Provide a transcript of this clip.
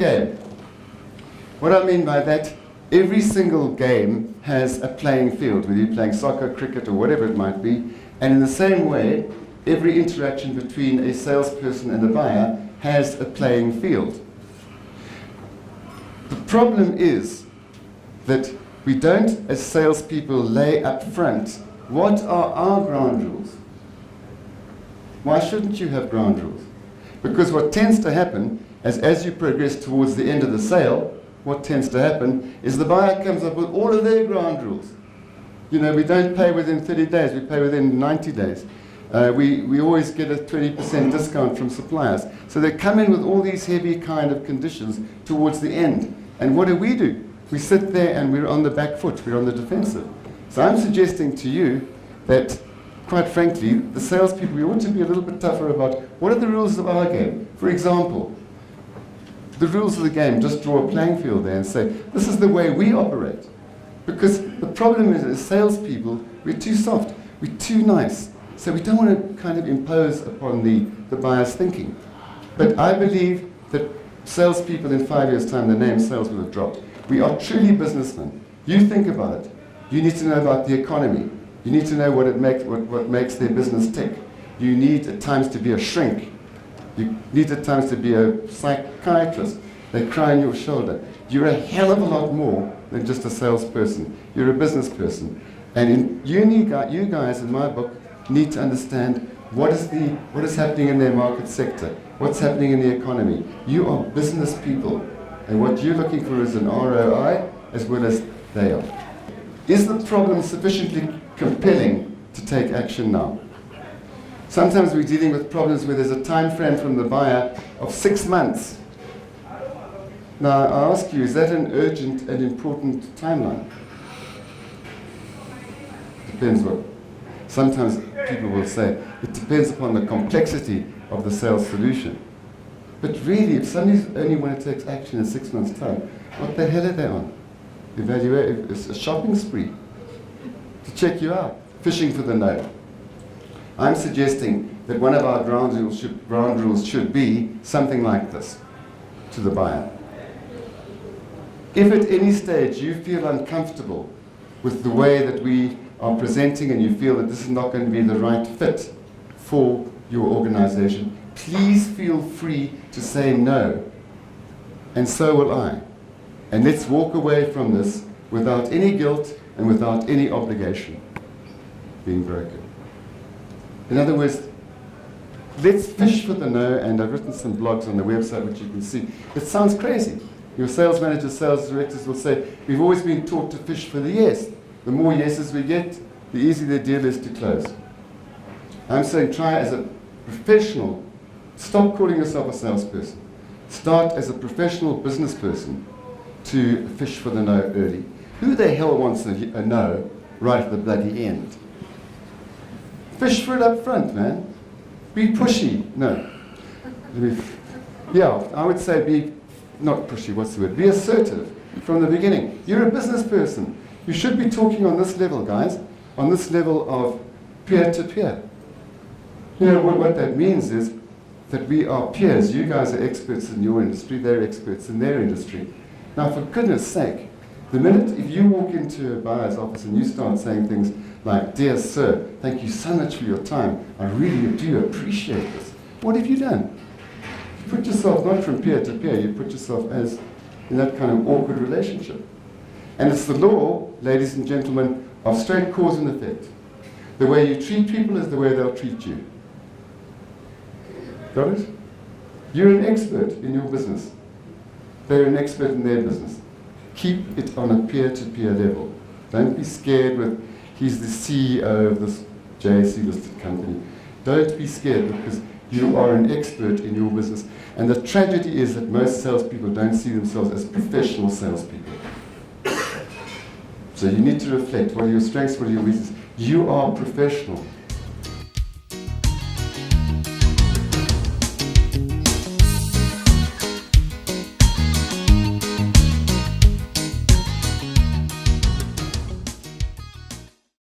game. What I mean by that, every single game has a playing field, whether you're playing soccer, cricket, or whatever it might be. And in the same way, every interaction between a salesperson and a buyer has a playing field. The problem is that we don't, as salespeople, lay up front, what are our ground rules? Why shouldn't you have ground rules? Because what tends to happen, as you progress towards the end of the sale, what tends to happen is the buyer comes up with all of their ground rules. You know, we don't pay within 30 days, we pay within 90 days. We always get a 20% discount from suppliers. So they come in with all these heavy kind of conditions towards the end. And what do? We sit there and we're on the back foot, we're on the defensive. So I'm suggesting to you that, quite frankly, the salespeople, we ought to be a little bit tougher about what are the rules of our game. For example, the rules of the game, just draw a playing field there and say, this is the way we operate. Because the problem is, as salespeople, we're too soft, we're too nice. So we don't want to kind of impose upon the buyer's thinking. But I believe that salespeople in 5 years' time, the name sales will have dropped. We are truly businessmen. You think about it. You need to know about the economy. You need to know what makes their business tick. You need at times to be a shrink. You need at times to be a psychiatrist. They cry on your shoulder. You're a hell of a lot more than just a salesperson. You're a business person. And you guys, in my book, need to understand what is happening in their market sector, what's happening in the economy. You are business people, and what you're looking for is an ROI as well as they are. Is the problem sufficiently compelling to take action now? Sometimes we're dealing with problems where there's a time frame from the buyer of 6 months. Now I ask you, is that an urgent and important timeline? Depends what. Sometimes people will say, it depends upon the complexity of the sales solution. But really, if somebody's only want to take action in 6 months' time, what the hell are they on? It's a shopping spree to check you out, fishing for the no. I'm suggesting that one of our ground rules should be something like this to the buyer. If at any stage you feel uncomfortable with the way that we are presenting and you feel that this is not going to be the right fit for your organization, please feel free to say no. And so will I. And let's walk away from this without any guilt and without any obligation being broken. In other words, let's fish for the no, and I've written some blogs on the website which you can see. It sounds crazy. Your sales managers, sales directors will say, we've always been taught to fish for the yes. The more yeses we get, the easier the deal is to close. I'm saying try as a professional, stop calling yourself a salesperson. Start as a professional business person to fish for the no early. Who the hell wants a no right at the bloody end? Fish for it up front, man. Be pushy. No. Yeah, I would say be, not pushy, what's the word? Be assertive from the beginning. You're a business person. You should be talking on this level, guys, on this level of peer-to-peer. You know, what that means is that we are peers. You guys are experts in your industry, they're experts in their industry. Now, for goodness sake, the minute if you walk into a buyer's office and you start saying things like, dear sir, thank you so much for your time, I really do appreciate this. What have you done? You put yourself not from peer to peer, you put yourself as in that kind of awkward relationship. And it's the law, ladies and gentlemen, of straight cause and effect. The way you treat people is the way they'll treat you. Got it? You're an expert in your business. They're an expert in their business. Keep it on a peer-to-peer level. Don't be scared with, he's the CEO of this JSE listed company. Don't be scared because you are an expert in your business. And the tragedy is that most salespeople don't see themselves as professional salespeople. So you need to reflect, what are your strengths, what are your weaknesses? You are professional.